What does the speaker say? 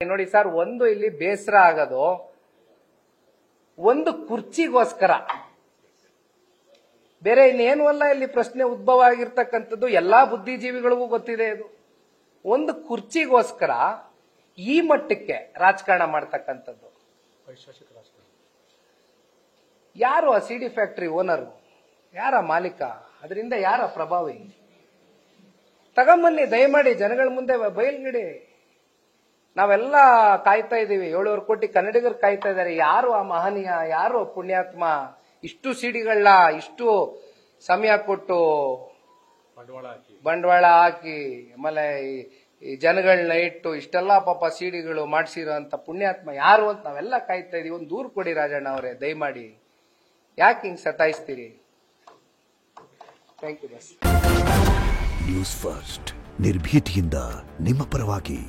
ನೋಡಿ ಸರ್, ಒಂದು ಇಲ್ಲಿ ಬೇಸರ ಆಗೋದು, ಒಂದು ಕುರ್ಚಿಗೋಸ್ಕರ, ಬೇರೆ ಇನ್ನೇನು ಅಲ್ಲ. ಇಲ್ಲಿ ಪ್ರಶ್ನೆ ಉದ್ಭವ ಆಗಿರ್ತಕ್ಕಂಥದ್ದು ಎಲ್ಲಾ ಬುದ್ಧಿಜೀವಿಗಳಿಗೂ ಗೊತ್ತಿದೆ. ಇದು ಒಂದು ಕುರ್ಚಿಗೋಸ್ಕರ ಈ ಮಟ್ಟಕ್ಕೆ ರಾಜಕಾರಣ ಮಾಡ್ತಕ್ಕಂಥದ್ದು. ಯಾರು ಆ ಸಿಡಿ ಫ್ಯಾಕ್ಟರಿ ಓನರ್? ಯಾರ ಮಾಲೀಕ? ಅದರಿಂದ ಯಾರ ಪ್ರಭಾವಿ? ತಗೊಂಬನ್ನಿ, ದಯಮಾಡಿ ಜನಗಳ ಮುಂದೆ ಬಯಲ್ಗಿಡಿ. ನಾವೆಲ್ಲ ಕಾಯ್ತಾ ಇದ್ದೀವಿ. 7.5 ಕೋಟಿ ಕನ್ನಡಿಗರು ಕಾಯ್ತಾ ಇದ್ದಾರೆ. ಯಾರು ಆ ಮಹನೀಯ? ಯಾರು ಪುಣ್ಯಾತ್ಮ? ಇಷ್ಟು ಸಿಡಿಗಳನ್ನ ಇಷ್ಟು ಸಮಯ ಕೊಟ್ಟು ಬಂಡವಾಳ ಹಾಕಿ ಆಮೇಲೆ ಈ ಜನಗಳನ್ನ ಇಟ್ಟು ಇಷ್ಟೆಲ್ಲ ಪಾಪ ಸಿಡಿಗಳು ಮಾಡಿಸಿರೋ ಅಂತ ಪುಣ್ಯಾತ್ಮ ಯಾರು ಅಂತ ನಾವೆಲ್ಲ ಕಾಯ್ತಾ ಇದೀವಿ. ಒಂದು ದೂರು ಕೊಡಿ ರಾಜಣ್ಣ ಅವರೇ, ದಯಮಾಡಿ. ಯಾಕೆ ಹಿಂಗ್ ಸತಾಯಿಸ್ತೀರಿ? ಥ್ಯಾಂಕ್ ಯು ಬಸ್. ನ್ಯೂಸ್ ಫಸ್ಟ್, ನಿರ್ಭೀತಿಯಿಂದ ನಿಮ್ಮ ಪರವಾಗಿ.